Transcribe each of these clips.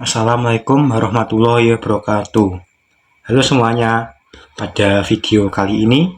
Assalamualaikum warahmatullahi wabarakatuh. Halo semuanya, pada video kali ini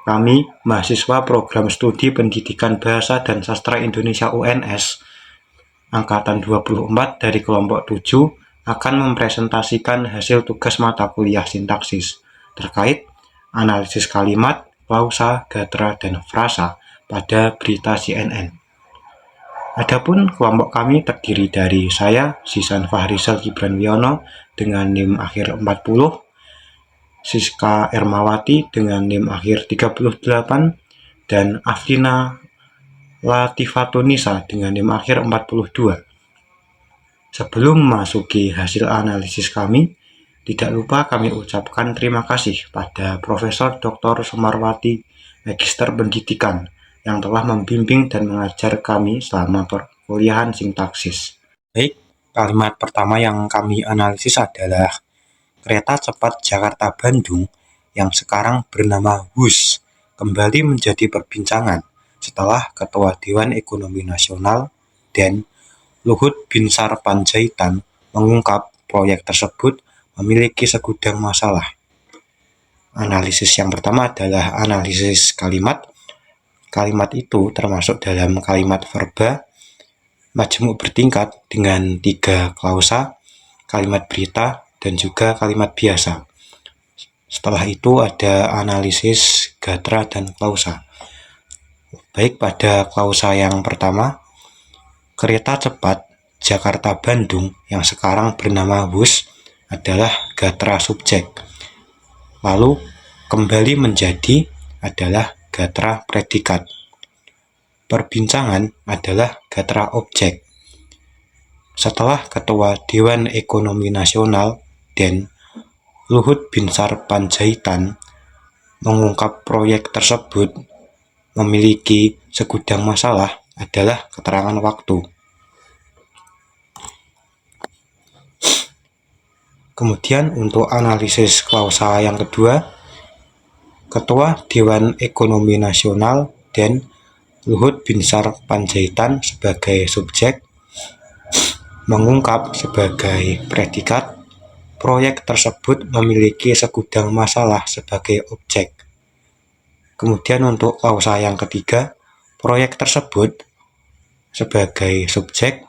kami mahasiswa program studi pendidikan bahasa dan sastra Indonesia UNS angkatan 24 dari kelompok 7 akan mempresentasikan hasil tugas mata kuliah sintaksis terkait analisis kalimat, klausa, gatra, dan frasa pada berita CNN. Adapun kelompok kami terdiri dari saya, Sisan Fahrizal Gibran Wiono dengan NIM akhir 40, Siska Ermawati dengan NIM akhir 38, dan Aflina Latifatunisa dengan NIM akhir 42. Sebelum memasuki hasil analisis kami, tidak lupa kami ucapkan terima kasih pada Profesor Dr. Sumarwati, Magister Pendidikan, yang telah membimbing dan mengajar kami selama perkuliahan sintaksis. Baik, kalimat pertama yang kami analisis adalah kereta cepat Jakarta-Bandung yang sekarang bernama WUS kembali menjadi perbincangan setelah Ketua Dewan Ekonomi Nasional dan Luhut Binsar Panjaitan mengungkap proyek tersebut memiliki segudang masalah. Analisis yang pertama adalah analisis kalimat. Kalimat itu termasuk dalam kalimat verba majemuk bertingkat dengan 3 klausa, kalimat berita, dan juga kalimat biasa. Setelah itu ada analisis gatra dan klausa. Baik, pada klausa yang pertama, kereta cepat Jakarta-Bandung yang sekarang bernama WUS adalah gatra subjek. Lalu kembali menjadi adalah gatra predikat. Perbincangan adalah gatra objek. Setelah Ketua Dewan Ekonomi Nasional dan Luhut Binsar Panjaitan mengungkap proyek tersebut memiliki segudang masalah adalah keterangan waktu. Kemudian untuk analisis klausa yang kedua, Ketua Dewan Ekonomi Nasional dan Luhut Binsar Panjaitan sebagai subjek mengungkap sebagai predikat proyek tersebut memiliki segudang masalah sebagai objek. Kemudian untuk klausa yang ketiga, proyek tersebut sebagai subjek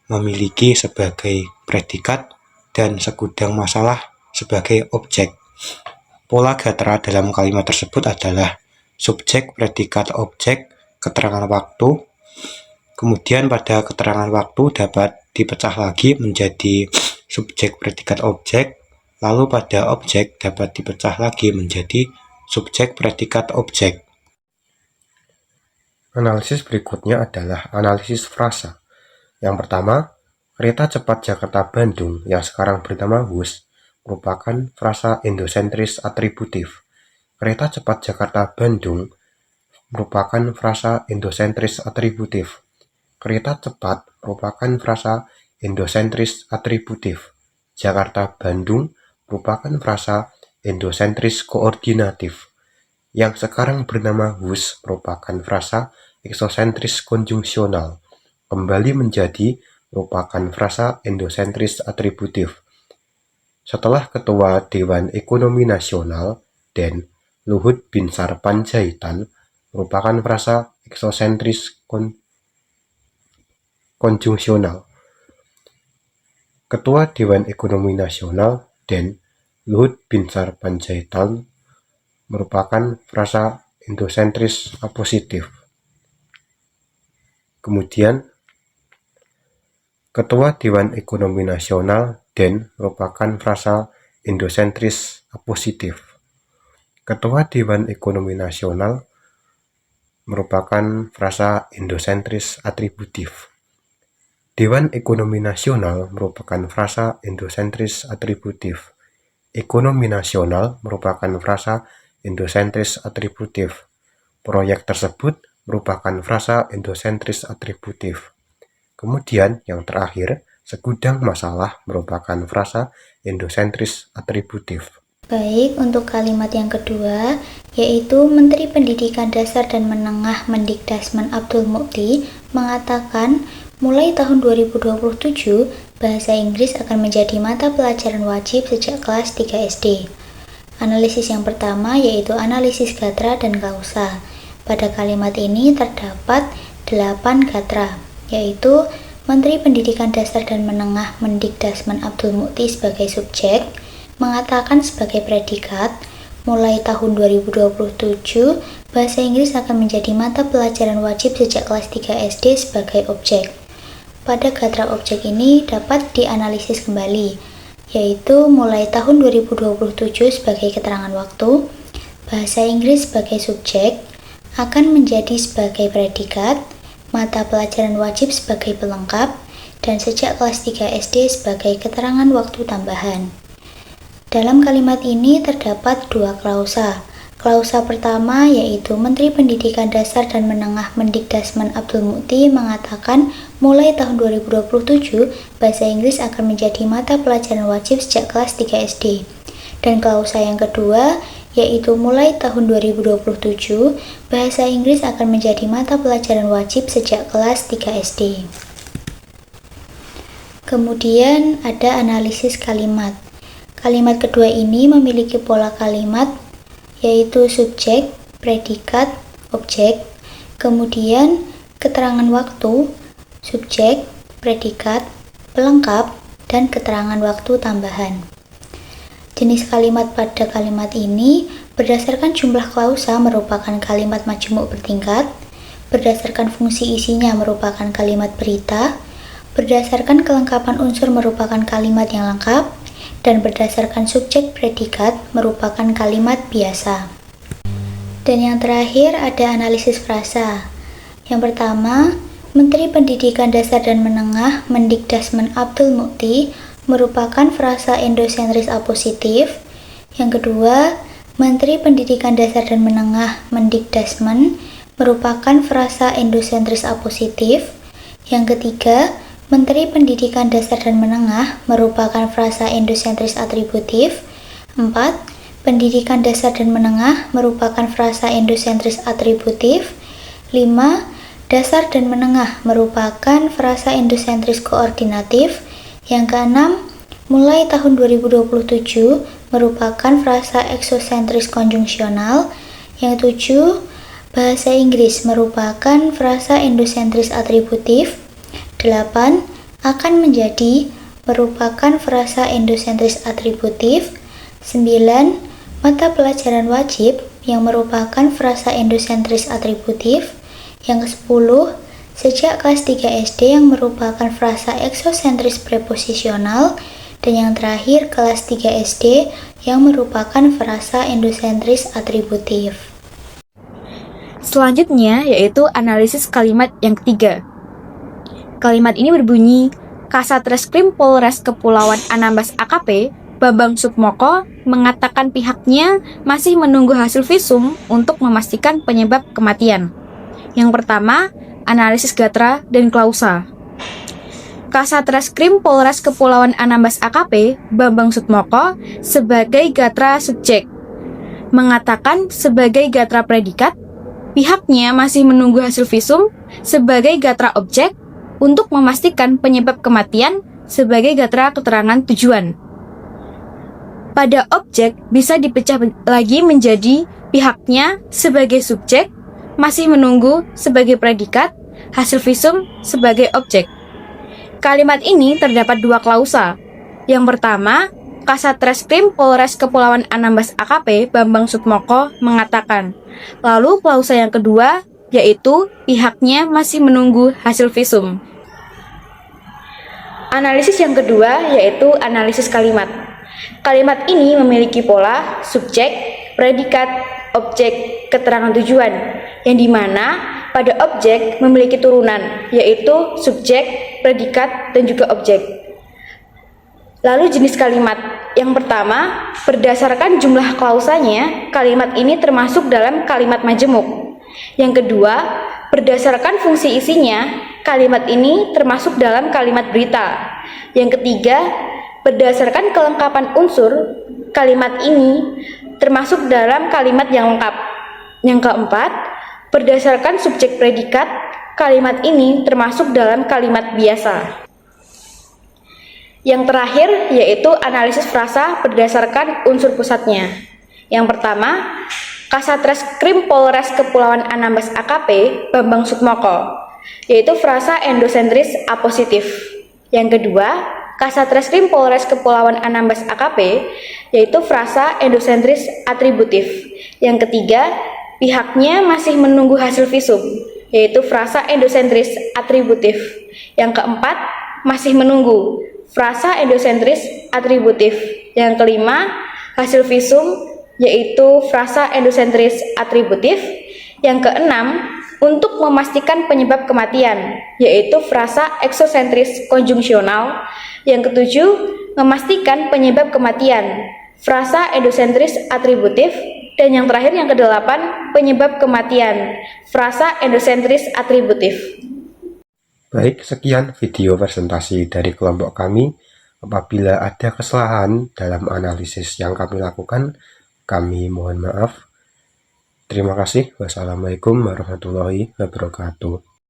memiliki sebagai predikat dan segudang masalah sebagai objek. Pola gatra dalam kalimat tersebut adalah subjek, predikat, objek, keterangan waktu. Kemudian pada keterangan waktu dapat dipecah lagi menjadi subjek, predikat, objek. Lalu pada objek dapat dipecah lagi menjadi subjek, predikat, objek. Analisis berikutnya adalah analisis frasa. Yang pertama, kereta cepat Jakarta-Bandung yang sekarang bernama WUS merupakan frasa endosentris atributif. Kereta cepat Jakarta-Bandung merupakan frasa endosentris atributif. Kereta cepat merupakan frasa endosentris atributif. Jakarta-Bandung merupakan frasa endosentris koordinatif. Yang sekarang bernama WUS merupakan frasa eksosentris konjungsional. Kembali menjadi merupakan frasa endosentris atributif. Setelah Ketua Dewan Ekonomi Nasional dan Luhut Binsar Panjaitan merupakan frasa eksosentris konjungsional. Ketua Dewan Ekonomi Nasional dan Luhut Binsar Panjaitan merupakan frasa endosentris apositif. Kemudian Ketua Dewan Ekonomi Nasional dan merupakan frasa endosentris apositif. Ketua Dewan Ekonomi Nasional merupakan frasa endosentris atributif. Dewan Ekonomi Nasional merupakan frasa endosentris atributif. Ekonomi nasional merupakan frasa endosentris atributif. Proyek tersebut merupakan frasa endosentris atributif. Kemudian yang terakhir, segudang masalah merupakan frasa endosentris atributif. Baik, untuk kalimat yang kedua, yaitu Menteri Pendidikan Dasar dan Menengah Mendikdasmen Abdul Mukti mengatakan mulai tahun 2027 bahasa Inggris akan menjadi mata pelajaran wajib sejak kelas 3 SD. Analisis yang pertama yaitu analisis gatra dan klausa. Pada kalimat ini terdapat 8 gatra, yaitu Menteri Pendidikan Dasar dan Menengah Mendikdasmen Abdul Mukti sebagai subjek, mengatakan sebagai predikat, mulai tahun 2027, bahasa Inggris akan menjadi mata pelajaran wajib sejak kelas 3 SD sebagai objek. Pada gatra objek ini dapat dianalisis kembali, yaitu mulai tahun 2027 sebagai keterangan waktu, bahasa Inggris sebagai subjek, akan menjadi sebagai predikat, mata pelajaran wajib sebagai pelengkap, dan sejak kelas 3 SD sebagai keterangan waktu tambahan. Dalam kalimat ini terdapat 2 klausa. Klausa pertama yaitu Menteri Pendidikan Dasar dan Menengah Mendikdasmen Abdul Mukti mengatakan mulai tahun 2027 bahasa Inggris akan menjadi mata pelajaran wajib sejak kelas 3 SD. Dan klausa yang kedua yaitu mulai tahun 2027 bahasa Inggris akan menjadi mata pelajaran wajib sejak kelas 3 SD. Kemudian ada analisis kalimat. Kalimat kedua ini memiliki pola kalimat yaitu subjek, predikat, objek, kemudian keterangan waktu, subjek, predikat, pelengkap, dan keterangan waktu tambahan. Jenis kalimat pada kalimat ini berdasarkan jumlah klausa merupakan kalimat majemuk bertingkat, berdasarkan fungsi isinya merupakan kalimat berita, berdasarkan kelengkapan unsur merupakan kalimat yang lengkap, dan berdasarkan subjek predikat merupakan kalimat biasa. Dan yang terakhir ada analisis frasa. Yang pertama, Menteri Pendidikan Dasar dan Menengah Mendikdasmen Abdul Mukti merupakan frasa endosentris apositif. Yang kedua, Menteri Pendidikan Dasar dan Menengah Mendikdasmen merupakan frasa endosentris apositif. Yang ketiga, Menteri Pendidikan Dasar dan Menengah merupakan frasa endosentris atributif. 4. Pendidikan Dasar dan Menengah merupakan frasa endosentris atributif. 5. Dasar dan Menengah merupakan frasa endosentris koordinatif. Yang keenam, mulai tahun 2027 merupakan frasa eksosentris konjungsional. Yang tujuh, bahasa Inggris merupakan frasa endosentris atributif. 8. Akan menjadi merupakan frasa endosentris atributif. 9. Mata pelajaran wajib yang merupakan frasa endosentris atributif. Yang ke-10, sejak kelas 3 SD yang merupakan frasa eksosentris preposisional. Dan yang terakhir kelas 3 SD yang merupakan frasa endosentris atributif. Selanjutnya yaitu analisis kalimat yang ketiga. Kalimat ini berbunyi, Kasat Reskrim Polres Kepulauan Anambas AKP, Bambang Sutmoko, mengatakan pihaknya masih menunggu hasil visum untuk memastikan penyebab kematian. Yang pertama, analisis gatra dan klausa. Kasat Reskrim Polres Kepulauan Anambas AKP, Bambang Sutmoko, sebagai gatra subjek, mengatakan sebagai gatra predikat, pihaknya masih menunggu hasil visum sebagai gatra objek untuk memastikan penyebab kematian sebagai gatra keterangan tujuan. Pada objek bisa dipecah lagi menjadi pihaknya sebagai subjek, masih menunggu sebagai predikat, hasil visum sebagai objek. Kalimat ini terdapat 2 klausa. Yang pertama, Kasat Reskrim Polres Kepulauan Anambas AKP Bambang Sutmoko mengatakan. Lalu klausa yang kedua yaitu pihaknya masih menunggu hasil visum. Analisis yang kedua yaitu analisis kalimat. Kalimat ini memiliki pola subjek, predikat, objek, keterangan tujuan, yang dimana pada objek memiliki turunan, yaitu subjek, predikat, dan juga objek. Lalu jenis kalimat. Yang pertama, berdasarkan jumlah klausanya, kalimat ini termasuk dalam kalimat majemuk. Yang kedua, berdasarkan fungsi isinya, kalimat ini termasuk dalam kalimat berita. Yang ketiga, berdasarkan kelengkapan unsur, kalimat ini termasuk dalam kalimat yang lengkap. Yang keempat, berdasarkan subjek predikat, kalimat ini termasuk dalam kalimat biasa. Yang terakhir yaitu analisis frasa berdasarkan unsur pusatnya. Yang pertama, Kasatreskrim Polres Kepulauan Anambas AKP Bambang Sukmoko, yaitu frasa endosentris apositif. Yang kedua, Kasatreskrim Polres Kepulauan Anambas AKP, yaitu frasa endosentris atributif. Yang ketiga, pihaknya masih menunggu hasil visum, yaitu frasa endosentris atributif. Yang keempat, masih menunggu frasa endosentris atributif. Yang kelima, hasil visum, yaitu frasa endosentris atributif. Yang keenam, untuk memastikan penyebab kematian, yaitu frasa eksosentris konjungsional. Yang ketujuh, memastikan penyebab kematian, frasa endosentris atributif. Dan yang terakhir, yang kedelapan, penyebab kematian, frasa endosentris atributif. Baik, sekian video presentasi dari kelompok kami. Apabila ada kesalahan dalam analisis yang kami lakukan, kami mohon maaf. Terima kasih. Wassalamualaikum warahmatullahi wabarakatuh.